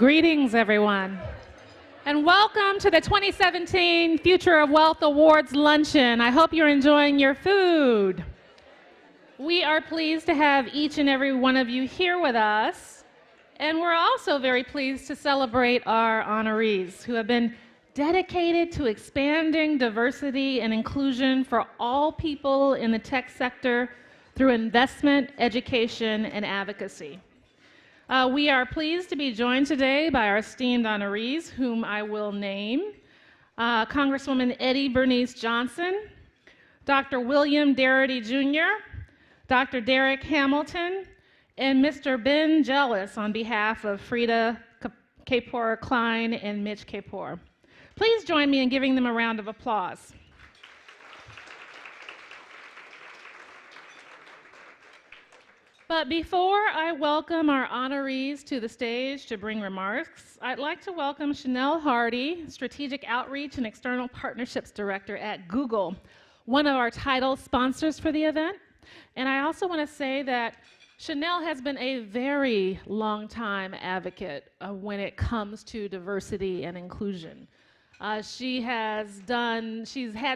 Greetings, everyone, and welcome to the 2017 Future of Wealth Awards Luncheon. I hope you're enjoying your food. We are pleased to have each and every one of you here with us, and we're also very pleased to celebrate our honorees who have been dedicated to expanding diversity and inclusion for all people in the tech sector through investment, education, and advocacy. We are pleased to be joined today by our esteemed honorees, whom I will name. Congresswoman Bernice Johnson, Dr. William Darity Jr., Dr. Darrick Hamilton, and Mr. Ben Jealous on behalf of Frida Kapor Klein and Mitch Kapor. Please join me in giving them a round of applause. But before I welcome our honorees to the stage to bring remarks, I'd like to welcome Chanel Hardy, Strategic Outreach and External Partnerships Director at Google, one of our title sponsors for the event. And I also want to say that Chanel has been a very long time advocate when it comes to diversity and inclusion. She's had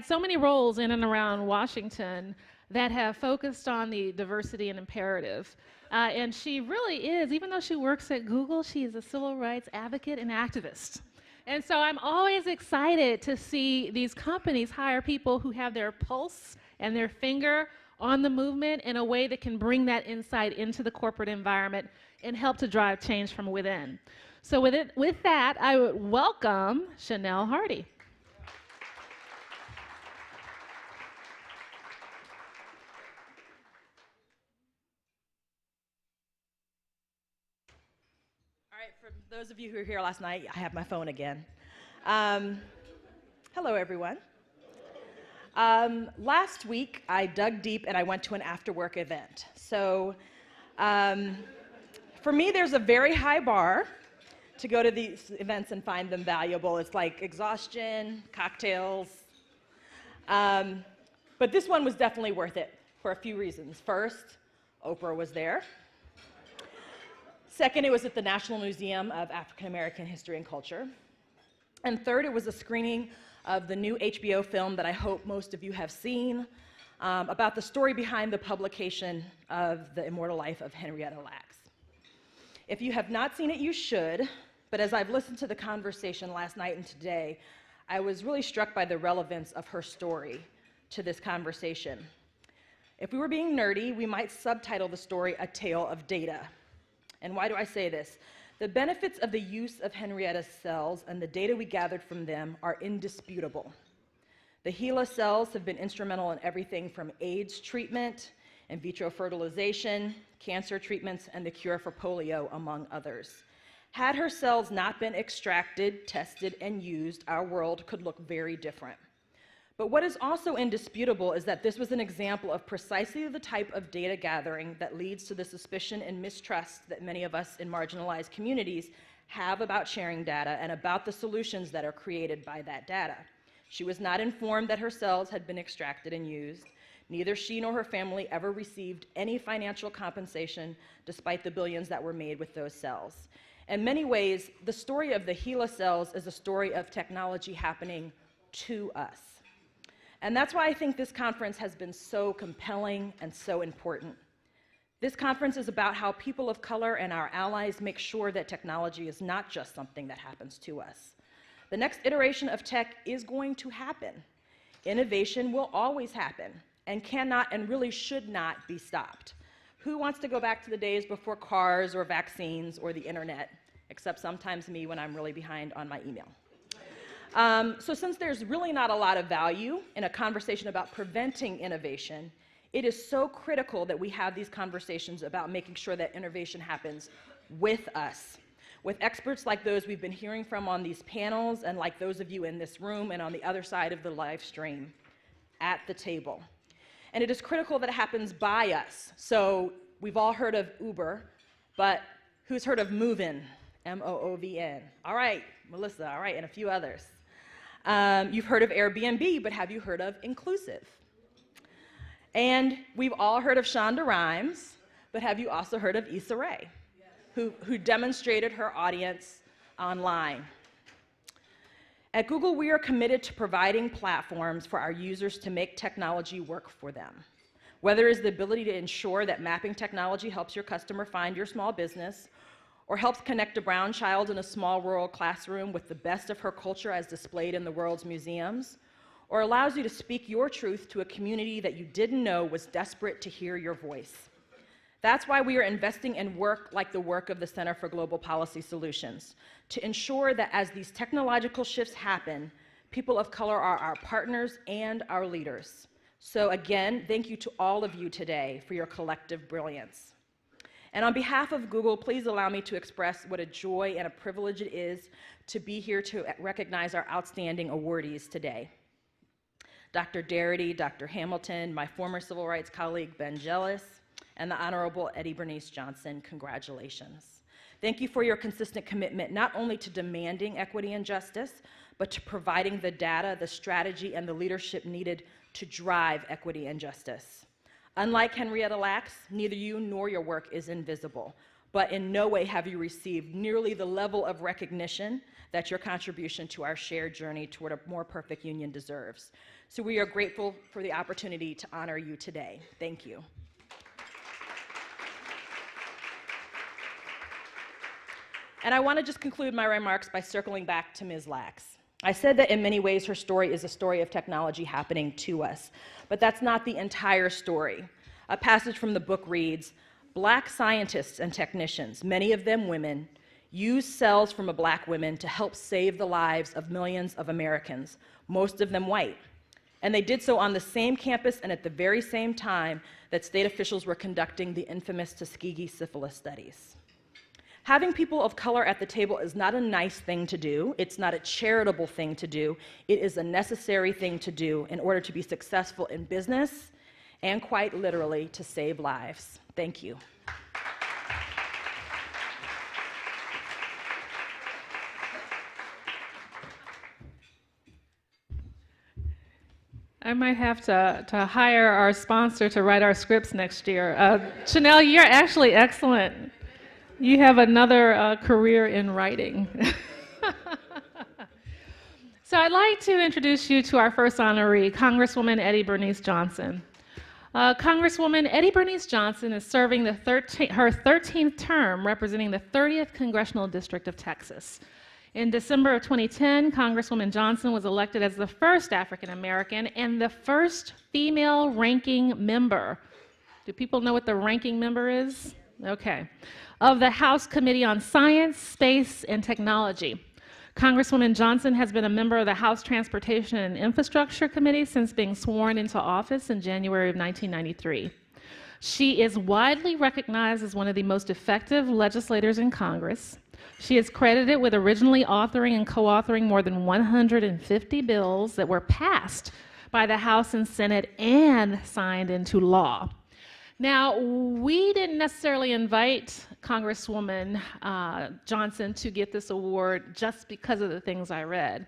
so many roles in and around Washington that have focused on the diversity and imperative. And she really is, even though she works at Google, she is a civil rights advocate and activist. And so I'm always excited to see these companies hire people who have their pulse and their finger on the movement in a way that can bring that insight into the corporate environment and help to drive change from within. So with that, I would welcome Chanel Hardy. For those of you who were here last night, I have my phone again. Hello, everyone. Last week, I dug deep and I went to an after-work event. So for me, there's a very high bar to go to these events and find them valuable. It's like exhaustion, cocktails. But this one was definitely worth it for a few reasons. First, Oprah was there. Second, it was at the National Museum of African American History and Culture. And third, it was a screening of the new HBO film that I hope most of you have seen about the story behind the publication of The Immortal Life of Henrietta Lacks. If you have not seen it, you should, but as I've listened to the conversation last night and today, I was really struck by the relevance of her story to this conversation. If we were being nerdy, we might subtitle the story A Tale of Data. And why do I say this? The benefits of the use of Henrietta's cells and the data we gathered from them are indisputable. The HeLa cells have been instrumental in everything from AIDS treatment, in vitro fertilization, cancer treatments, and the cure for polio, among others. Had her cells not been extracted, tested, and used, our world could look very different. But what is also indisputable is that this was an example of precisely the type of data gathering that leads to the suspicion and mistrust that many of us in marginalized communities have about sharing data and about the solutions that are created by that data. She was not informed that her cells had been extracted and used. Neither she nor her family ever received any financial compensation despite the billions that were made with those cells. In many ways, the story of the HeLa cells is a story of technology happening to us. And that's why I think this conference has been so compelling and so important. This conference is about how people of color and our allies make sure that technology is not just something that happens to us. The next iteration of tech is going to happen. Innovation will always happen and cannot and really should not be stopped. Who wants to go back to the days before cars or vaccines or the internet, except sometimes me when I'm really behind on my email? So since there's really not a lot of value in a conversation about preventing innovation, it is so critical that we have these conversations about making sure that innovation happens with us, with experts like those we've been hearing from on these panels and like those of you in this room and on the other side of the live stream at the table. And it is critical that it happens by us. So we've all heard of Uber, but who's heard of Moovin? M-O-O-V-N. All right, Melissa, all right, and a few others. You've heard of Airbnb, but have you heard of Inclusive? And we've all heard of Shonda Rhimes, but have you also heard of Issa Rae, who demonstrated her audience online. At Google, we are committed to providing platforms for our users to make technology work for them. Whether it's the ability to ensure that mapping technology helps your customer find your small business, or helps connect a brown child in a small rural classroom with the best of her culture as displayed in the world's museums, or allows you to speak your truth to a community that you didn't know was desperate to hear your voice. That's why we are investing in work like the work of the Center for Global Policy Solutions, to ensure that as these technological shifts happen, people of color are our partners and our leaders. So again, thank you to all of you today for your collective brilliance. And on behalf of Google, please allow me to express what a joy and a privilege it is to be here to recognize our outstanding awardees today. Dr. Darity, Dr. Hamilton, my former civil rights colleague, Ben Jealous, and the Honorable Bernice Johnson, congratulations. Thank you for your consistent commitment not only to demanding equity and justice, but to providing the data, the strategy, and the leadership needed to drive equity and justice. Unlike Henrietta Lacks, neither you nor your work is invisible, but in no way have you received nearly the level of recognition that your contribution to our shared journey toward a more perfect union deserves. So we are grateful for the opportunity to honor you today. Thank you. And I want to just conclude my remarks by circling back to Ms. Lacks. I said that in many ways her story is a story of technology happening to us, but that's not the entire story. A passage from the book reads, "Black scientists and technicians, many of them women, used cells from a black woman to help save the lives of millions of Americans, most of them white. And they did so on the same campus and at the very same time that state officials were conducting the infamous Tuskegee syphilis studies." Having people of color at the table is not a nice thing to do. It's not a charitable thing to do. It is a necessary thing to do in order to be successful in business and quite literally to save lives. Thank you. I might have to hire our sponsor to write our scripts next year. Chanel, you're actually excellent. You have another career in writing. So I'd like to introduce you to our first honoree, Congresswoman Bernice Johnson. Congresswoman Bernice Johnson is serving her 13th term representing the 30th Congressional District of Texas. In December of 2010, Congresswoman Johnson was elected as the first African American and the first female ranking member. Do people know what the ranking member is? Okay. Of the House Committee on Science, Space, and Technology. Congresswoman Johnson has been a member of the House Transportation and Infrastructure Committee since being sworn into office in January of 1993. She is widely recognized as one of the most effective legislators in Congress. She is credited with originally authoring and co-authoring more than 150 bills that were passed by the House and Senate and signed into law. Now, we didn't necessarily invite Congresswoman Johnson to get this award just because of the things I read.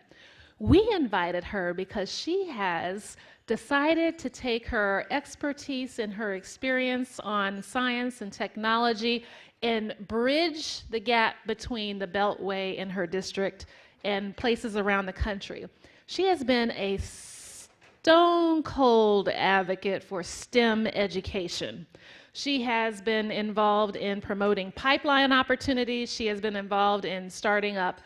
We invited her because she has decided to take her expertise and her experience on science and technology and bridge the gap between the Beltway in her district and places around the country. She has been a stone cold advocate for STEM education. She has been involved in promoting pipeline opportunities. She has been involved in starting up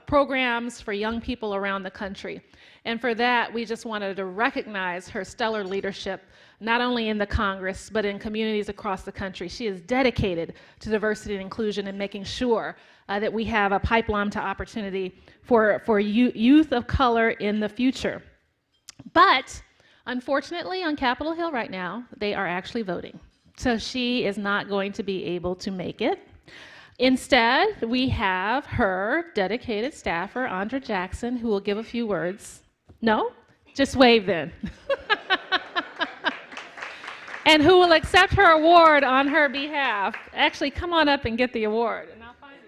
programs for young people around the country. And for that, we just wanted to recognize her stellar leadership, not only in the Congress, but in communities across the country. She is dedicated to diversity and inclusion and making sure that we have a pipeline to opportunity for youth of color in the future. But unfortunately, on Capitol Hill right now, they are actually voting. So she is not going to be able to make it. Instead, we have her dedicated staffer, Andra Jackson, who will give a few words. No? Just wave then. And who will accept her award on her behalf. Actually, come on up and get the award. And I'll find it.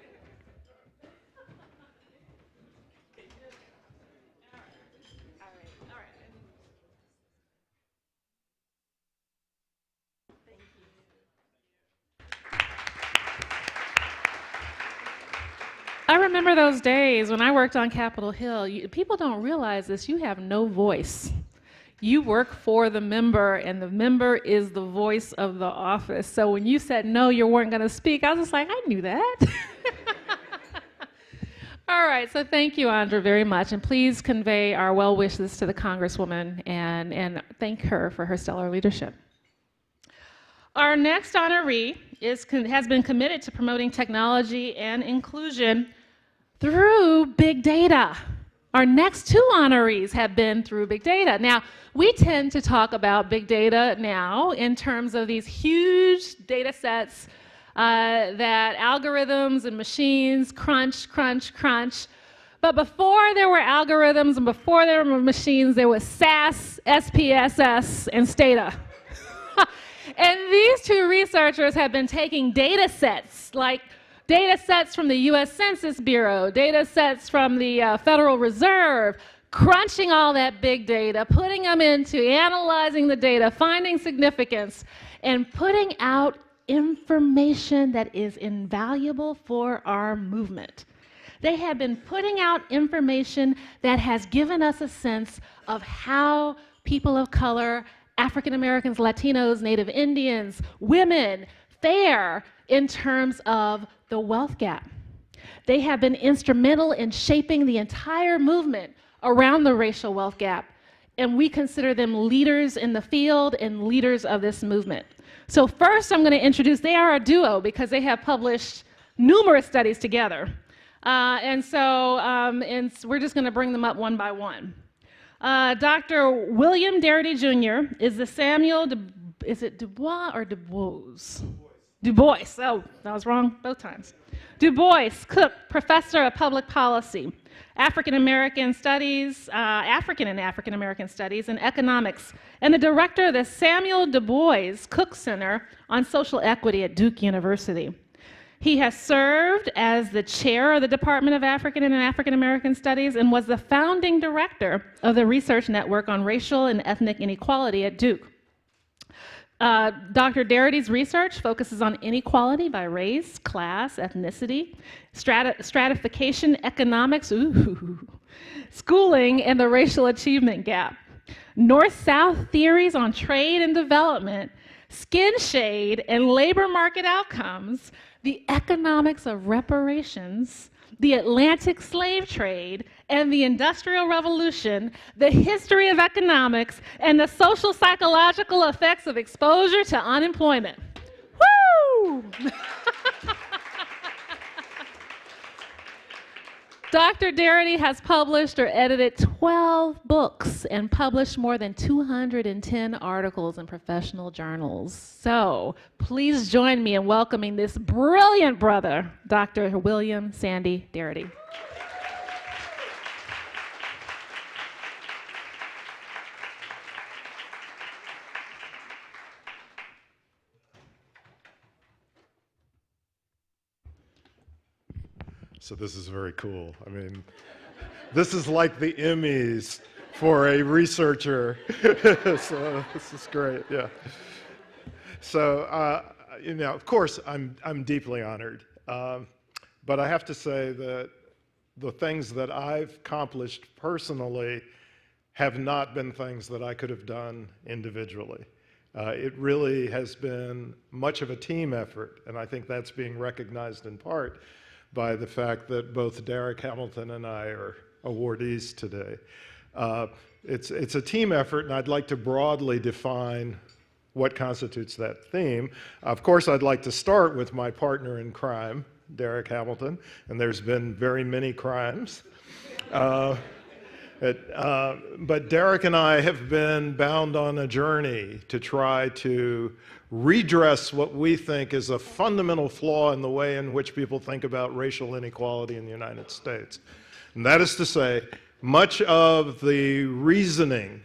I remember those days when I worked on Capitol Hill. People don't realize this. You have no voice. You work for the member, and the member is the voice of the office. So when you said no, you weren't going to speak, I was just like, I knew that. All right, so thank you, Andra, very much. And please convey our well wishes to the Congresswoman and thank her for her stellar leadership. Our next honoree has been committed to promoting technology and inclusion through big data. Our next two honorees have been through big data. Now, we tend to talk about big data now in terms of these huge data sets that algorithms and machines crunch. But before there were algorithms and before there were machines, there was SAS, SPSS, and Stata. And these two researchers have been taking data sets, like data sets from the US Census Bureau, data sets from the Federal Reserve, crunching all that big data, putting them into analyzing the data, finding significance, and putting out information that is invaluable for our movement. They have been putting out information that has given us a sense of how people of color, African Americans, Latinos, Native Indians, women fare in terms of the wealth gap. They have been instrumental in shaping the entire movement around the racial wealth gap, and we consider them leaders in the field and leaders of this movement. So first I'm going to introduce, they are a duo because they have published numerous studies together. And we're just going to bring them up one by one. Dr. William Darity Jr. is the Samuel, is it DuBois or DuBois? DuBois. Oh, that was wrong both times. DuBois Cook Professor of Public Policy, African American Studies, African and African American Studies, and Economics, and the director of the Samuel DuBois Cook Center on Social Equity at Duke University. He has served as the chair of the Department of African and African American Studies and was the founding director of the Research Network on Racial and Ethnic Inequality at Duke. Dr. Darity's research focuses on inequality by race, class, ethnicity, stratification, economics, schooling, and the racial achievement gap. North-South theories on trade and development, skin shade and labor market outcomes, the economics of reparations, the Atlantic slave trade, and the Industrial Revolution, the history of economics, and the social psychological effects of exposure to unemployment. Woo! Dr. Darity has published or edited 12 books and published more than 210 articles in professional journals. So please join me in welcoming this brilliant brother, Dr. William Sandy Darity. So this is very cool. I mean, this is like the Emmys for a researcher. So this is great, yeah. So, of course, I'm deeply honored. But I have to say that the things that I've accomplished personally have not been things that I could have done individually. It really has been much of a team effort, and I think that's being recognized in part by the fact that both Darrick Hamilton and I are awardees today. It's a team effort, and I'd like to broadly define what constitutes that theme. Of course, I'd like to start with my partner in crime, Darrick Hamilton, and there's been very many crimes. But Darrick and I have been bound on a journey to try to redress what we think is a fundamental flaw in the way in which people think about racial inequality in the United States. And that is to say, much of the reasoning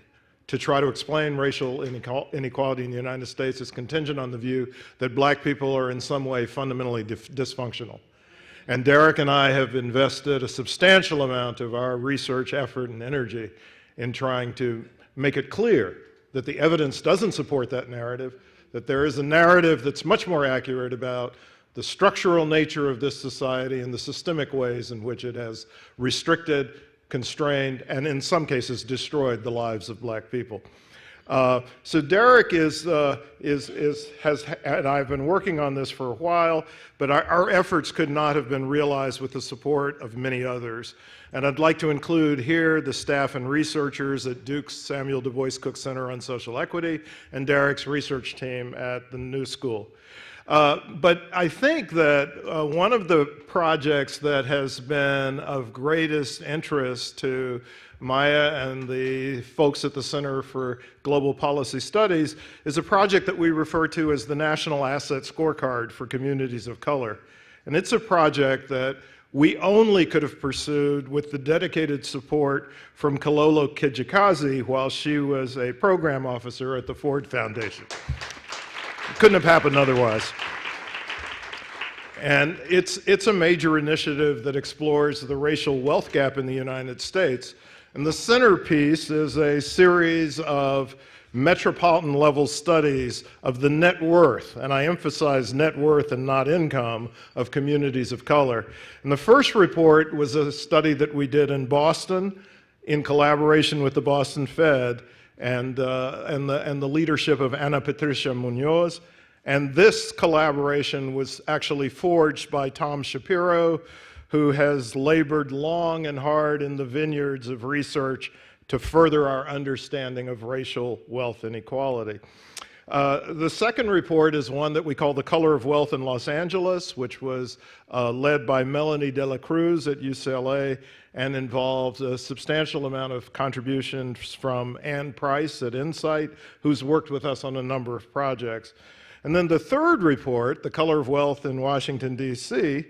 to try to explain racial inequality in the United States is contingent on the view that black people are in some way fundamentally dysfunctional. And Darrick and I have invested a substantial amount of our research effort and energy in trying to make it clear that the evidence doesn't support that narrative, that there is a narrative that's much more accurate about the structural nature of this society and the systemic ways in which it has restricted, constrained, and in some cases destroyed the lives of black people. So Darrick and I've been working on this for a while, but our efforts could not have been realized with the support of many others. And I'd like to include here the staff and researchers at Duke's Samuel DuBois Cook Center on Social Equity and Darrick's research team at the New School. But I think that one of the projects that has been of greatest interest to Maya and the folks at the Center for Global Policy Studies is a project that we refer to as the National Asset Scorecard for Communities of Color. And it's a project that we only could have pursued with the dedicated support from Kilolo Kijakazi while she was a program officer at the Ford Foundation. It couldn't have happened otherwise. And it's a major initiative that explores the racial wealth gap in the United States. And the centerpiece is a series of metropolitan level studies of the net worth, and I emphasize net worth and not income, of communities of color. And the first report was a study that we did in Boston in collaboration with the Boston Fed and the leadership of Ana Patricia Munoz. And this collaboration was actually forged by Tom Shapiro, who has labored long and hard in the vineyards of research to further our understanding of racial wealth inequality. The second report is one that we call The Color of Wealth in Los Angeles, which was led by Melanie De La Cruz at UCLA and involves a substantial amount of contributions from Ann Price at Insight, who's worked with us on a number of projects. And then the third report, The Color of Wealth in Washington, D.C.,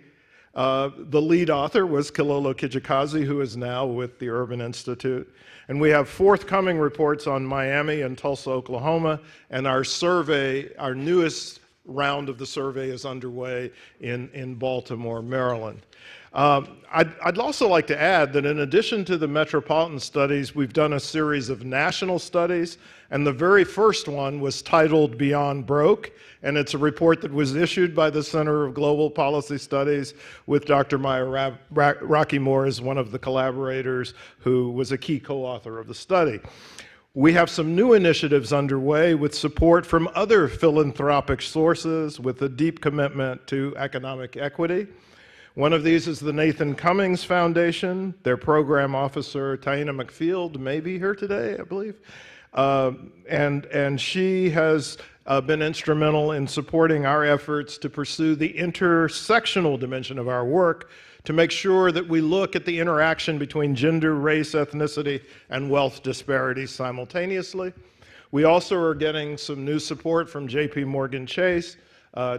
the lead author was Kilolo Kijakazi, who is now with the Urban Institute. And we have forthcoming reports on Miami and Tulsa, Oklahoma, and our survey, our newest round of the survey is underway in Baltimore, Maryland. I'd also like to add that in addition to the metropolitan studies, we've done a series of national studies, and the very first one was titled Beyond Broke, and it's a report that was issued by the Center of Global Policy Studies with Dr. Maya Rockeymoore as one of the collaborators who was a key co-author of the study. We have some new initiatives underway with support from other philanthropic sources with a deep commitment to economic equity. One of these is the Nathan Cummings Foundation. Their program officer, Taina McField, may be here today, I believe. And she has been instrumental in supporting our efforts to pursue the intersectional dimension of our work to make sure that we look at the interaction between gender, race, ethnicity, and wealth disparities simultaneously. We also are getting some new support from JP Morgan Chase.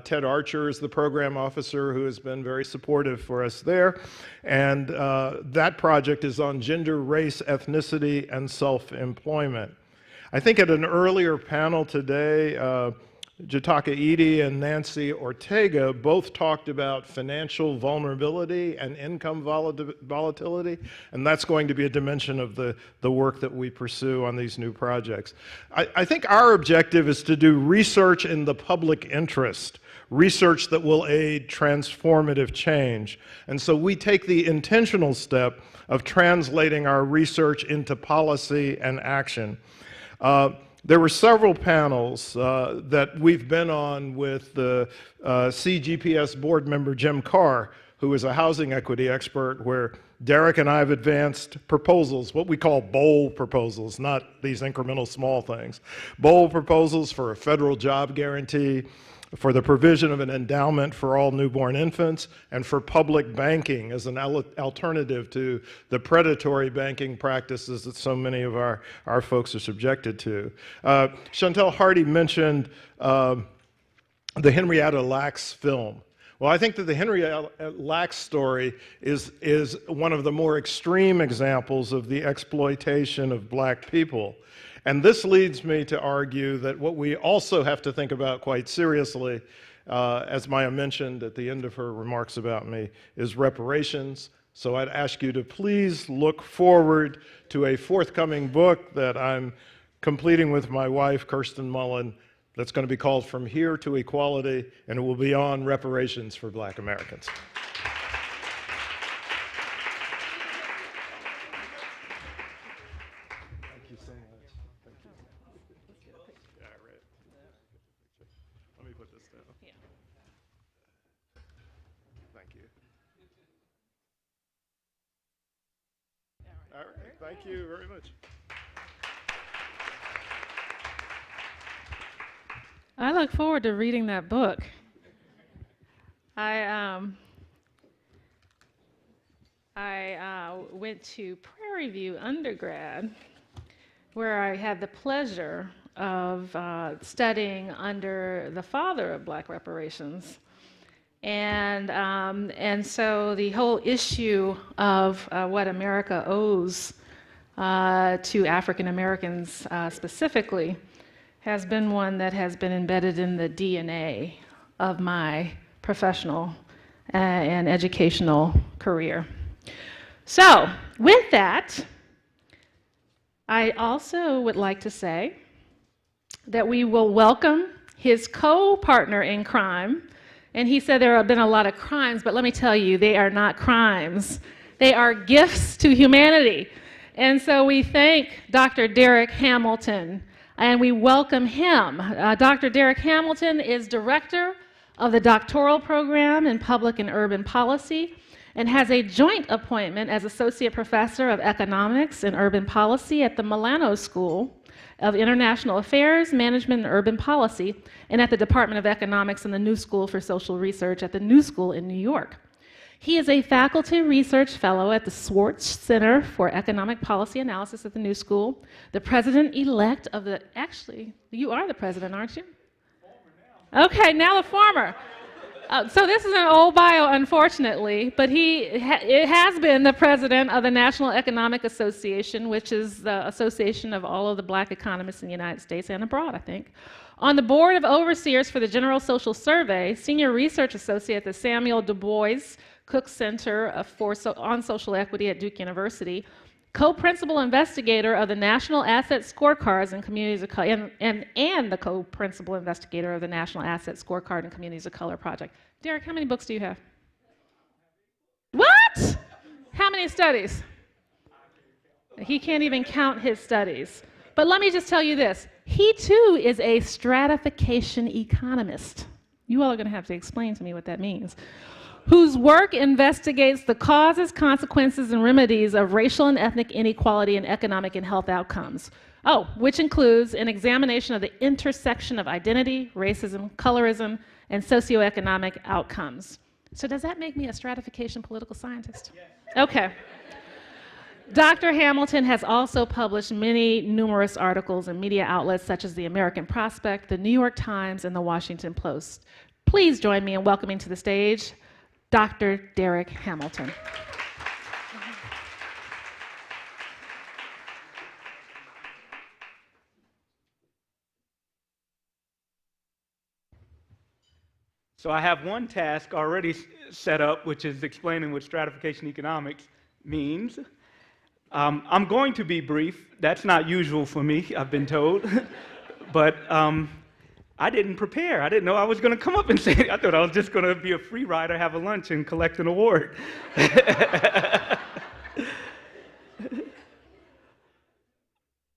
Ted Archer is the program officer who has been very supportive for us there. And that project is on gender, race, ethnicity, and self-employment. I think at an earlier panel today, Jataka Edie and Nancy Ortega both talked about financial vulnerability and income volatility, and that's going to be a dimension of the work that we pursue on these new projects. I think our objective is to do research in the public interest, research that will aid transformative change. And so we take the intentional step of translating our research into policy and action. There were several panels that we've been on with the CGPS board member Jim Carr, who is a housing equity expert, where Darrick and I have advanced proposals, what we call bold proposals, not these incremental small things. Bold proposals for a federal job guarantee, for the provision of an endowment for all newborn infants, and for public banking as an alternative to the predatory banking practices that so many of our folks are subjected to. Chantel Hardy mentioned the Henrietta Lacks film. Well, I think that the Henrietta Lacks story is one of the more extreme examples of the exploitation of black people. And this leads me to argue that what we also have to think about quite seriously, as Maya mentioned at the end of her remarks about me, is reparations. So I'd ask you to please look forward to a forthcoming book that I'm completing with my wife, Kirsten Mullen, that's going to be called From Here to Equality, and it will be on reparations for Black Americans. Thank you so much. Thank you. Yeah, right. Let me put this down. Yeah. Thank you. All right. Thank you very much. I look forward to reading that book. I went to Prairie View undergrad, where I had the pleasure of studying under the father of Black reparations. And so the whole issue of what America owes to African Americans specifically has been one that has been embedded in the DNA of my professional and educational career. So, with that, I also would like to say that we will welcome his co-partner in crime. And he said there have been a lot of crimes, but let me tell you, they are not crimes. They are gifts to humanity. And so we thank Dr. Darrick Hamilton, and we welcome him. Dr. Darrick Hamilton is director of the doctoral program in public and urban policy and has a joint appointment as associate professor of economics and urban policy at the Milano School of International Affairs, Management, and Urban Policy, and at the Department of Economics and the New School for Social Research at the New School in New York. He is a faculty research fellow at the Swartz Center for Economic Policy Analysis at the New School, the president-elect of the, actually, you are the president, aren't you? Former now. Okay, now the former. So this is an old bio, unfortunately, but it has been the president of the National Economic Association, which is the association of all of the Black economists in the United States and abroad, I think. On the board of overseers for the General Social Survey, senior research associate at the Samuel DuBois Cook Center on Social Equity at Duke University, co-principal investigator of the National Asset Scorecards and Communities of Color, and the co-principal investigator of the National Asset Scorecard and Communities of Color project. Darrick, how many books do you have? What? How many studies? He can't even count his studies. But let me just tell you this. He too is a stratification economist. You all are going to have to explain to me what that means. Whose work investigates the causes, consequences, and remedies of racial and ethnic inequality and economic and health outcomes. Oh, which includes an examination of the intersection of identity, racism, colorism, and socioeconomic outcomes. So does that make me a stratification political scientist? Yes. Okay. Dr. Hamilton has also published many numerous articles in media outlets such as the American Prospect, the New York Times, and the Washington Post. Please join me in welcoming to the stage Dr. Darrick Hamilton. So I have one task already set up, which is explaining what stratification economics means. I'm going to be brief. That's not usual for me, I've been told. But I didn't prepare. I didn't know I was going to come up and say it. I thought I was just going to be a free rider, have a lunch, and collect an award.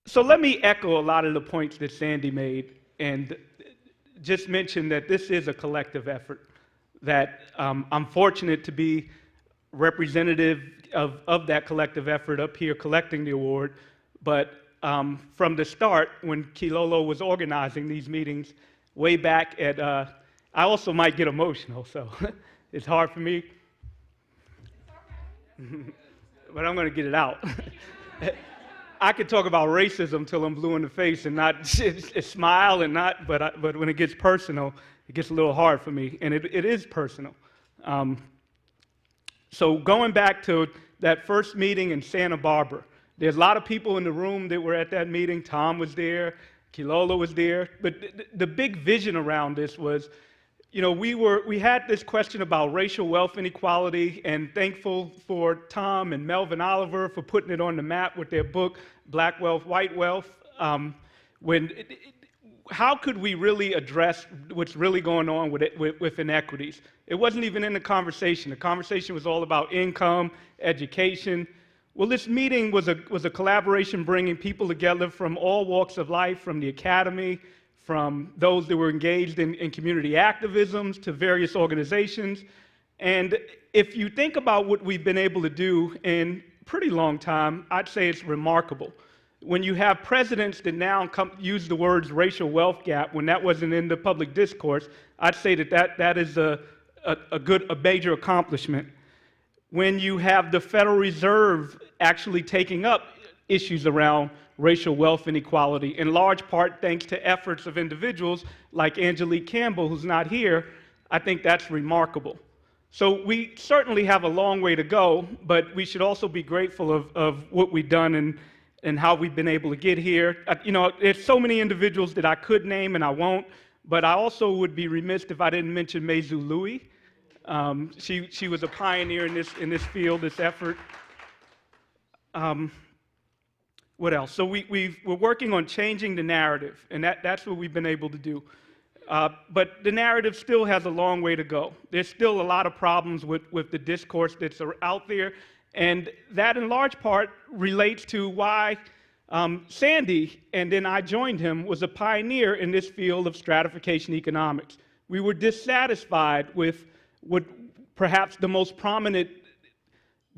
So let me echo a lot of the points that Sandy made and just mention that this is a collective effort, that I'm fortunate to be representative of that collective effort up here collecting the award, but from the start, when Kilolo was organizing these meetings, way back at, I also might get emotional, so it's hard for me, but I'm going to get it out. I could talk about racism till I'm blue in the face and not smile and not, but when it gets personal, it gets a little hard for me, and it is personal. So going back to that first meeting in Santa Barbara, there's a lot of people in the room that were at that meeting. Tom was there, Kilolo was there, but the big vision around this was, you know, we had this question about racial wealth inequality, and thankful for Tom and Melvin Oliver for putting it on the map with their book, Black Wealth, White Wealth. When how could we really address what's really going on with inequities? It wasn't even in the conversation. The conversation was all about income, education. Well, this meeting was a collaboration bringing people together from all walks of life, from the academy, from those that were engaged in community activisms to various organizations. And if you think about what we've been able to do in a pretty long time, I'd say it's remarkable. When you have presidents that now use the words racial wealth gap when that wasn't in the public discourse, I'd say that is a major accomplishment. When you have the Federal Reserve actually taking up issues around racial wealth inequality, in large part thanks to efforts of individuals like Angelique Campbell, who's not here, I think that's remarkable. So we certainly have a long way to go, but we should also be grateful of what we've done and how we've been able to get here. There's so many individuals that I could name and I won't, but I also would be remiss if I didn't mention Meizu Louis. She was a pioneer in this field, this effort. What else? So we're working on changing the narrative, and that's what we've been able to do. But the narrative still has a long way to go. There's still a lot of problems with the discourse that's out there, and that in large part relates to why Sandy, and then I joined him, was a pioneer in this field of stratification economics. We were dissatisfied with what perhaps the most prominent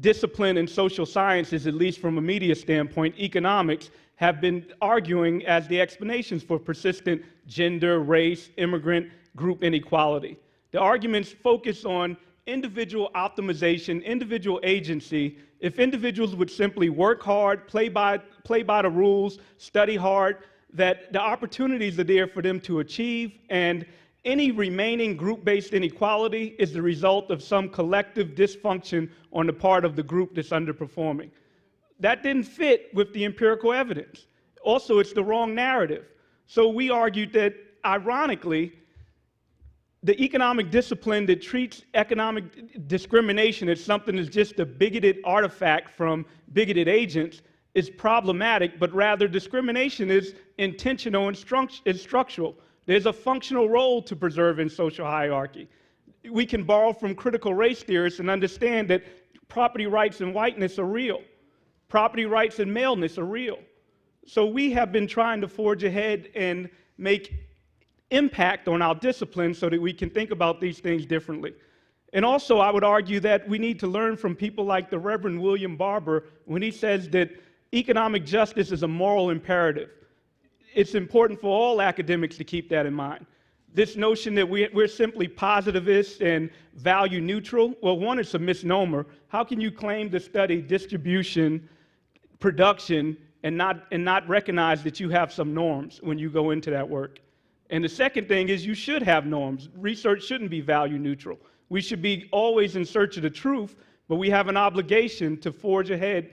discipline in social sciences, at least from a media standpoint, economics, have been arguing as the explanations for persistent gender, race, immigrant, group inequality. The arguments focus on individual optimization, individual agency. If individuals would simply work hard, play by the rules, study hard, that the opportunities are there for them to achieve, and any remaining group-based inequality is the result of some collective dysfunction on the part of the group that's underperforming. That didn't fit with the empirical evidence. Also, it's the wrong narrative. So we argued that, ironically, the economic discipline that treats economic discrimination as something that's just a bigoted artifact from bigoted agents is problematic, but rather discrimination is intentional and structural. There's a functional role to preserve in social hierarchy. We can borrow from critical race theorists and understand that property rights and whiteness are real. Property rights and maleness are real. So we have been trying to forge ahead and make impact on our discipline so that we can think about these things differently. And also, I would argue that we need to learn from people like the Reverend William Barber when he says that economic justice is a moral imperative. It's important for all academics to keep that in mind. This notion that we're simply positivists and value neutral, well, one, it's a misnomer. How can you claim to study distribution, production, and not recognize that you have some norms when you go into that work? And the second thing is you should have norms. Research shouldn't be value neutral. We should be always in search of the truth, but we have an obligation to forge ahead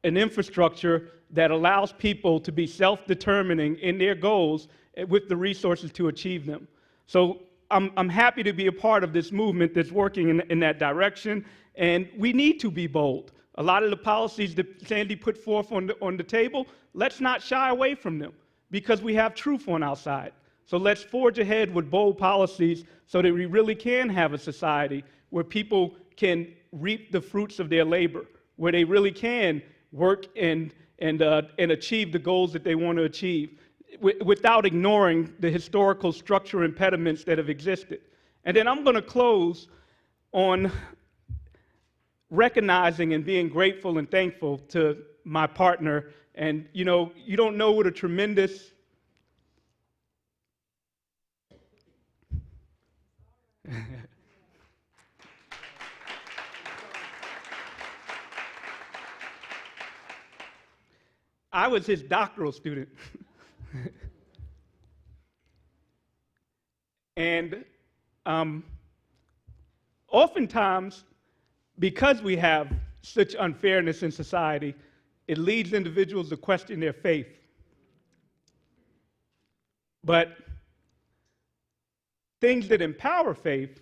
an infrastructure that allows people to be self-determining in their goals with the resources to achieve them. So I'm happy to be a part of this movement that's working in that direction, and we need to be bold. A lot of the policies that Sandy put forth on the table, let's not shy away from them because we have truth on our side. So let's forge ahead with bold policies so that we really can have a society where people can reap the fruits of their labor, where they really can work and achieve the goals that they want to achieve without ignoring the historical structural impediments that have existed. And then I'm going to close on recognizing and being grateful and thankful to my partner. And you don't know what a tremendous I was his doctoral student. And oftentimes, because we have such unfairness in society, it leads individuals to question their faith. But things that empower faith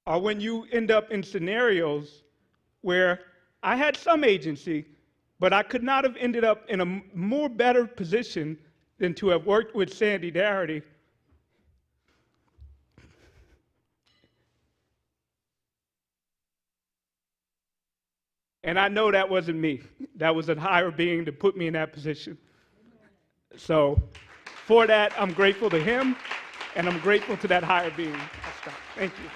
are when you end up in scenarios where I had some agency, But I could not have ended up in a more better position than to have worked with Sandy Darity. And I know that wasn't me. That was a higher being that put me in that position. So for that, I'm grateful to him, and I'm grateful to that higher being. I'll stop. Thank you.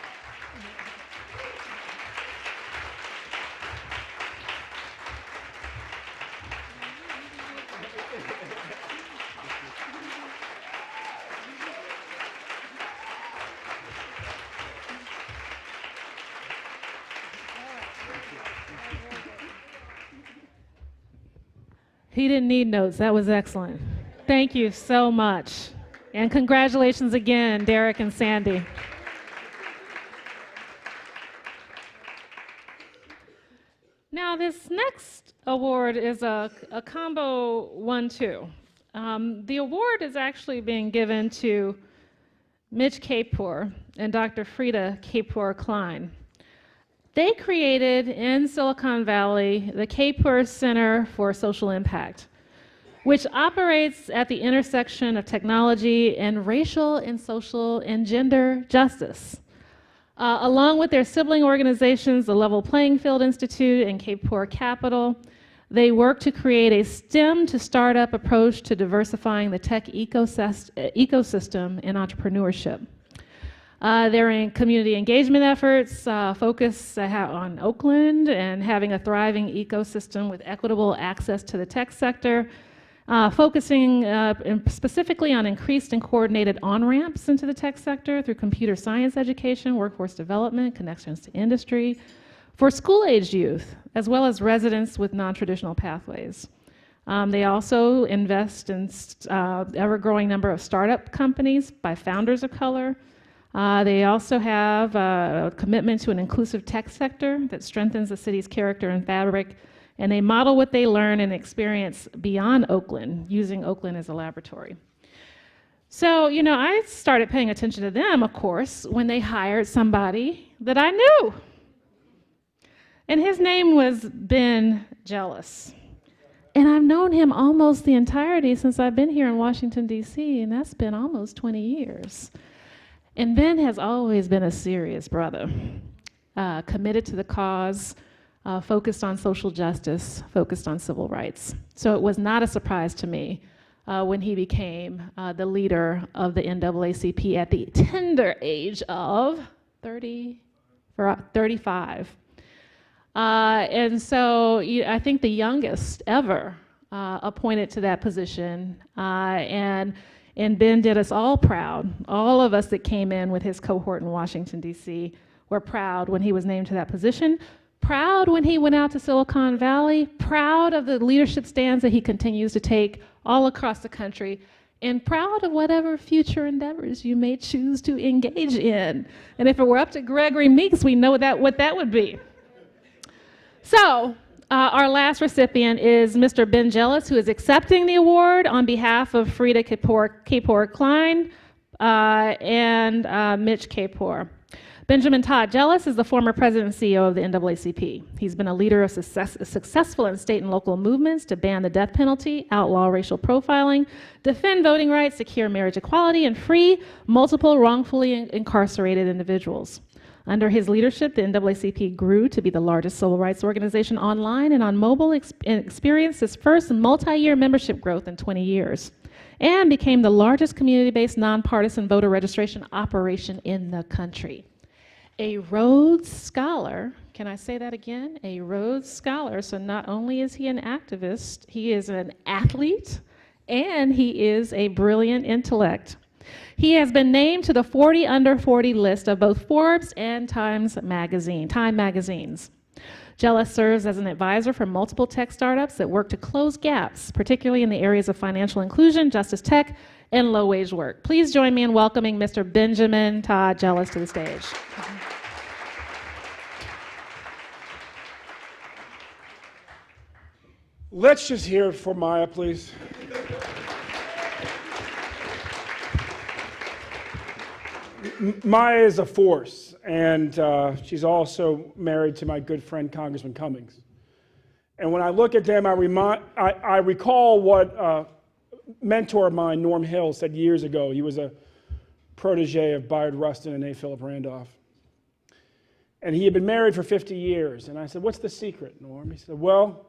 He didn't need notes. That was excellent. Thank you so much. And congratulations again, Darrick and Sandy. Now, this next award is a combo 1-2. The award is actually being given to Mitch Kapor and Dr. Frida Kapor Klein. They created in Silicon Valley the Kapor Center for Social Impact, which operates at the intersection of technology and racial and social and gender justice. Along with their sibling organizations, the Level Playing Field Institute and Kapor Capital, they work to create a STEM to startup approach to diversifying the tech ecosystem and entrepreneurship. They're in community engagement efforts, focus on Oakland and having a thriving ecosystem with equitable access to the tech sector, focusing specifically on increased and coordinated on-ramps into the tech sector through computer science education, workforce development, connections to industry, for school-aged youth, as well as residents with non-traditional pathways. They also invest in ever-growing number of startup companies by founders of color. They also have a commitment to an inclusive tech sector that strengthens the city's character and fabric, and they model what they learn and experience beyond Oakland, using Oakland as a laboratory. So, I started paying attention to them, of course, when they hired somebody that I knew. And his name was Ben Jealous. And I've known him almost the entirety since I've been here in Washington, D.C., and that's been almost 20 years. And Ben has always been a serious brother, committed to the cause, focused on social justice, focused on civil rights. So it was not a surprise to me when he became the leader of the NAACP at the tender age of 35. And so I think the youngest ever appointed to that position, and Ben did us all proud. All of us that came in with his cohort in Washington, D.C. were proud when he was named to that position, proud when he went out to Silicon Valley, proud of the leadership stands that he continues to take all across the country, and proud of whatever future endeavors you may choose to engage in. And if it were up to Gregory Meeks, we know what that would be. So, our last recipient is Mr. Ben Jealous, who is accepting the award on behalf of Frida Kapor Klein and Mitch Kapor. Benjamin Todd Jealous is the former president and CEO of the NAACP. He's been a leader of successful in state and local movements to ban the death penalty, outlaw racial profiling, defend voting rights, secure marriage equality, and free multiple wrongfully incarcerated individuals. Under his leadership, the NAACP grew to be the largest civil rights organization online and on mobile, and experienced its first multi-year membership growth in 20 years, and became the largest community-based nonpartisan voter registration operation in the country. A Rhodes Scholar, can I say that again? A Rhodes Scholar, so not only is he an activist, he is an athlete, and he is a brilliant intellect. He has been named to the 40 under 40 list of both Forbes and Time magazines. Jealous serves as an advisor for multiple tech startups that work to close gaps, particularly in the areas of financial inclusion, justice tech, and low-wage work. Please join me in welcoming Mr. Benjamin Todd Jealous to the stage. Let's just hear it for Maya, please. Maya is a force, and she's also married to my good friend, Congressman Cummings. And when I look at them, I recall what a mentor of mine, Norm Hill, said years ago. He was a protege of Bayard Rustin and A. Philip Randolph. And he had been married for 50 years. And I said, "What's the secret, Norm?" He said, "Well,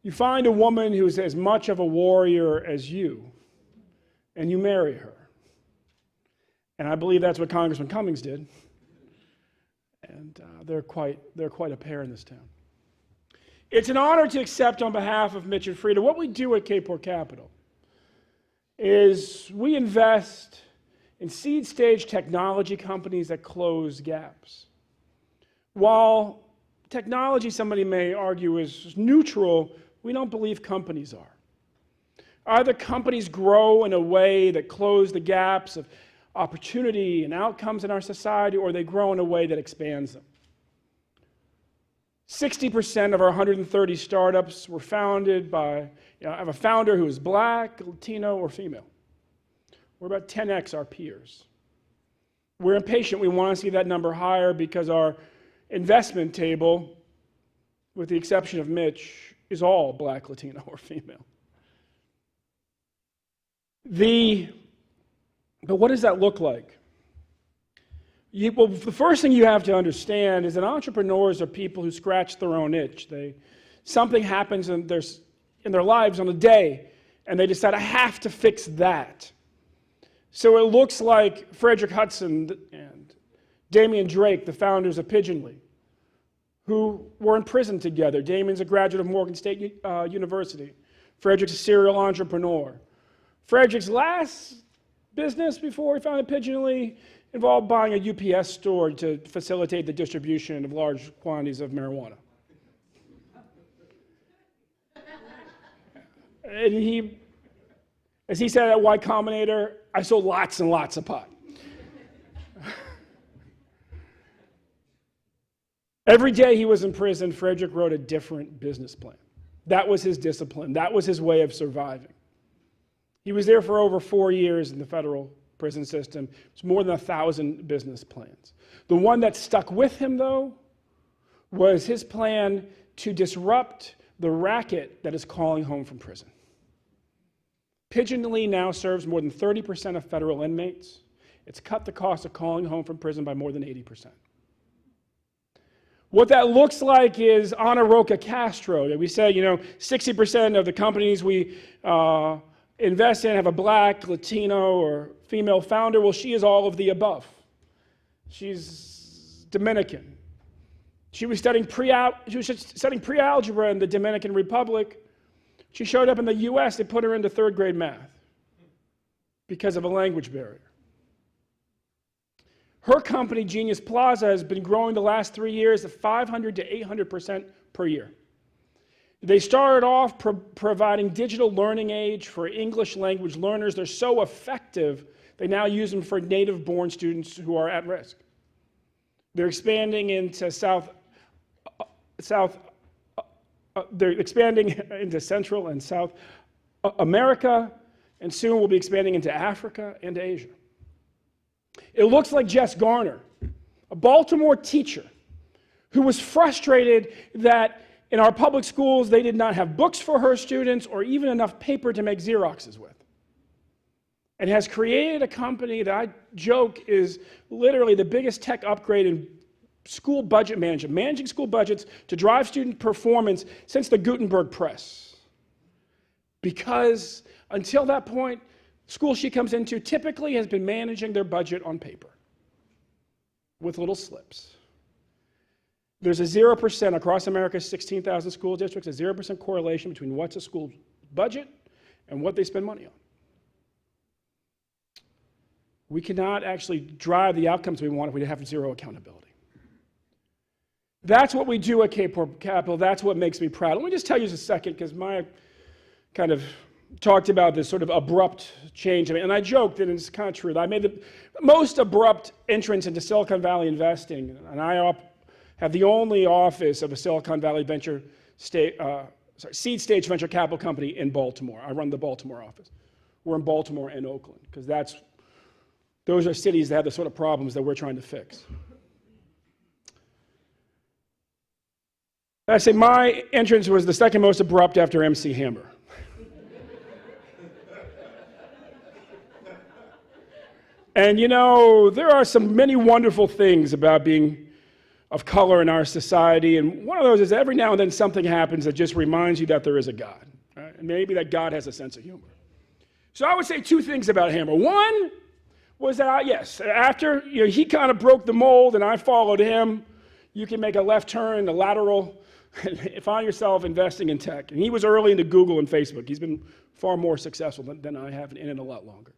you find a woman who's as much of a warrior as you, and you marry her." And I believe that's what Congressman Cummings did. And they're quite a pair in this town. It's an honor to accept on behalf of Mitch and Frida. What we do at Kapor Capital is we invest in seed stage technology companies that close gaps. While technology, somebody may argue, is neutral, we don't believe companies are. Either companies grow in a way that close the gaps of opportunity and outcomes in our society, or they grow in a way that expands them. 60% of our 130 startups were founded by, I have a founder who is Black, Latino, or female. We're about 10x our peers. We're impatient. We want to see that number higher because our investment table, with the exception of Mitch, is all Black, Latino, or female. But what does that look like? Well, the first thing you have to understand is that entrepreneurs are people who scratch their own itch. Something happens in their lives on a day, and they decide, I have to fix that. So it looks like Frederick Hudson and Damian Drake, the founders of Pigeonly, who were in prison together. Damian's a graduate of Morgan State University. Frederick's a serial entrepreneur. Frederick's last business before he founded Pigeonly involved buying a UPS store to facilitate the distribution of large quantities of marijuana. And as he said at Y Combinator, I sold lots and lots of pot. Every day he was in prison, Frederick wrote a different business plan. That was his discipline. That was his way of surviving. He was there for over 4 years in the federal prison system. It's more than 1,000 business plans. The one that stuck with him, though, was his plan to disrupt the racket that is calling home from prison. Pigeonly now serves more than 30% of federal inmates. It's cut the cost of calling home from prison by more than 80%. What that looks like is Ana Roca Castro. We say, 60% of the companies we invest in have a Black, Latino, or female founder. Well, she is all of the above. She's Dominican. She was studying pre-algebra in the Dominican Republic. She showed up in the US, they put her into third grade math because of a language barrier. Her company, Genius Plaza, has been growing the last 3 years at 500 to 800% per year. They started off providing digital learning aids for English language learners. They're so effective, they now use them for native-born students who are at risk. They're expanding into they're expanding into Central and South America, and soon will be expanding into Africa and Asia. It looks like Jess Garner, a Baltimore teacher who was frustrated that in our public schools they did not have books for her students or even enough paper to make Xeroxes with, and has created a company that I joke is literally the biggest tech upgrade in school budget management, managing school budgets to drive student performance since the Gutenberg press. Because until that point, school she comes into typically has been managing their budget on paper with little slips. There's a 0% across America's 16,000 school districts, a 0% correlation between what's a school budget and what they spend money on. We cannot actually drive the outcomes we want if we have zero accountability. That's what we do at Kapor Capital. That's what makes me proud. Let me just tell you just a second, because Maya kind of talked about this sort of abrupt change. And I joked, and it's kind of true, that I made the most abrupt entrance into Silicon Valley investing. And I have the only office of a Silicon Valley seed stage venture capital company in Baltimore. I run the Baltimore office. We're in Baltimore and Oakland, because those are cities that have the sort of problems that we're trying to fix. I say my entrance was the second most abrupt after MC Hammer. And you know, there are many wonderful things about being of color in our society, and one of those is every now and then something happens that just reminds you that there is a God, right? And maybe that God has a sense of humor. So I would say two things about Hammer. One was that, yes, after he kind of broke the mold and I followed him, you can make a left turn, a lateral, and find yourself investing in tech. And he was early into Google and Facebook. He's been far more successful than I have, in it a lot longer.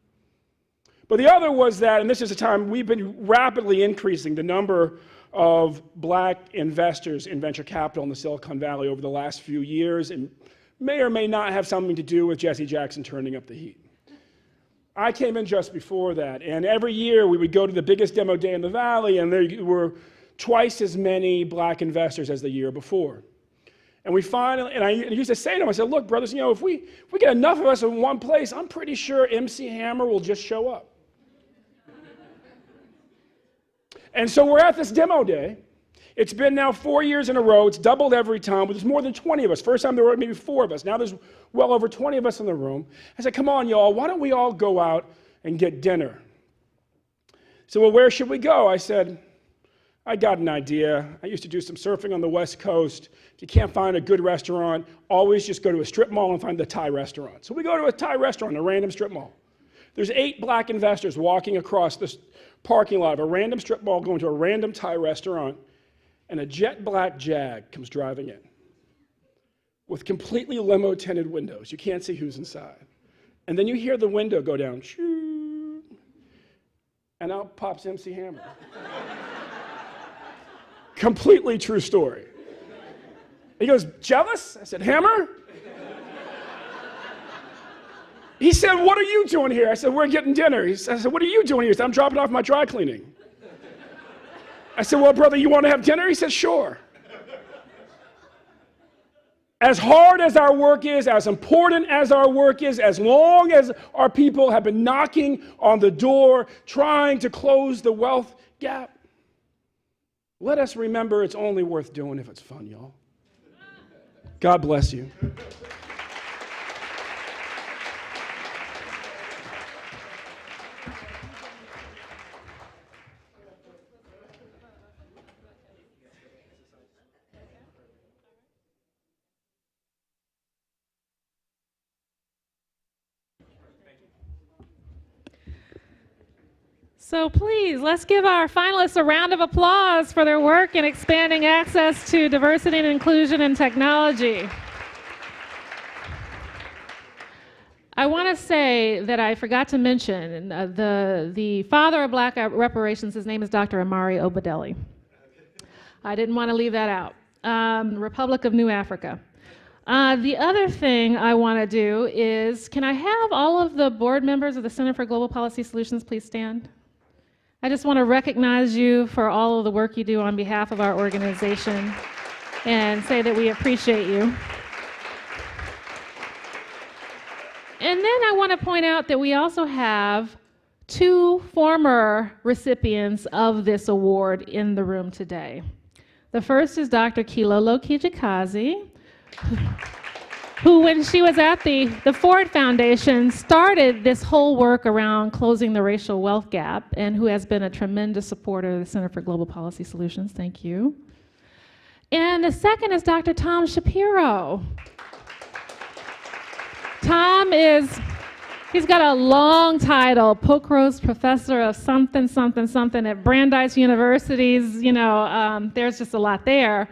But the other was that, and this is a time we've been rapidly increasing the number of black investors in venture capital in the Silicon Valley over the last few years, and may or may not have something to do with Jesse Jackson turning up the heat. I came in just before that, and every year we would go to the biggest demo day in the Valley, and there were twice as many black investors as the year before. And we finally, and I used to say to them, I said, look, brothers, if we get enough of us in one place, I'm pretty sure MC Hammer will just show up. And so we're at this demo day. It's been now 4 years in a row. It's doubled every time. But there's more than 20 of us. First time there were maybe 4 of us. Now there's well over 20 of us in the room. I said, come on, y'all. Why don't we all go out and get dinner? So, well, where should we go? I said, I got an idea. I used to do some surfing on the West Coast. If you can't find a good restaurant, always just go to a strip mall and find the Thai restaurant. So we go to a Thai restaurant, a random strip mall. There's 8 black investors walking across this parking lot of a random strip mall going to a random Thai restaurant, and a jet black Jag comes driving in with completely limo-tinted windows. You can't see who's inside. And then you hear the window go down, shoo, and out pops MC Hammer. Completely true story. He goes, jealous? I said, Hammer? He said, what are you doing here? I said, we're getting dinner. I said, what are you doing here? He said, I'm dropping off my dry cleaning. I said, well, brother, you want to have dinner? He said, sure. As hard as our work is, as important as our work is, as long as our people have been knocking on the door, trying to close the wealth gap, let us remember it's only worth doing if it's fun, y'all. God bless you. So please, let's give our finalists a round of applause for their work in expanding access to diversity and inclusion in technology. I want to say that I forgot to mention the father of black reparations, his name is Dr. Amari Obadeli. I didn't want to leave that out. Republic of New Africa. The other thing I want to do is, can I have all of the board members of the Center for Global Policy Solutions please stand? I just want to recognize you for all of the work you do on behalf of our organization and say that we appreciate you. And then I want to point out that we also have 2 former recipients of this award in the room today. The first is Dr. Kilolo Kijikazi, who, when she was at the Ford Foundation, started this whole work around closing the racial wealth gap, and who has been a tremendous supporter of the Center for Global Policy Solutions. Thank you. And the second is Dr. Tom Shapiro. Tom he's got a long title, Pokros Professor of something, something, something at Brandeis Universities. There's just a lot there.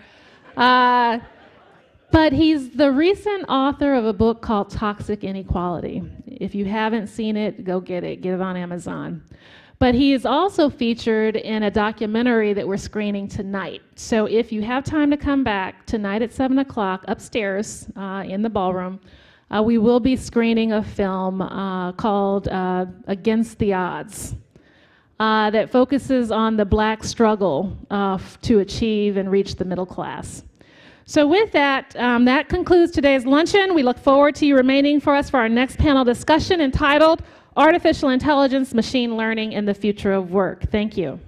But he's the recent author of a book called Toxic Inequality. If you haven't seen it, go get it. Get it on Amazon. But he is also featured in a documentary that we're screening tonight. So if you have time to come back tonight at 7 o'clock upstairs in the ballroom, we will be screening a film called Against the Odds that focuses on the black struggle to achieve and reach the middle class. So with that, that concludes today's luncheon. We look forward to you remaining for us for our next panel discussion entitled Artificial Intelligence, Machine Learning, and the Future of Work. Thank you.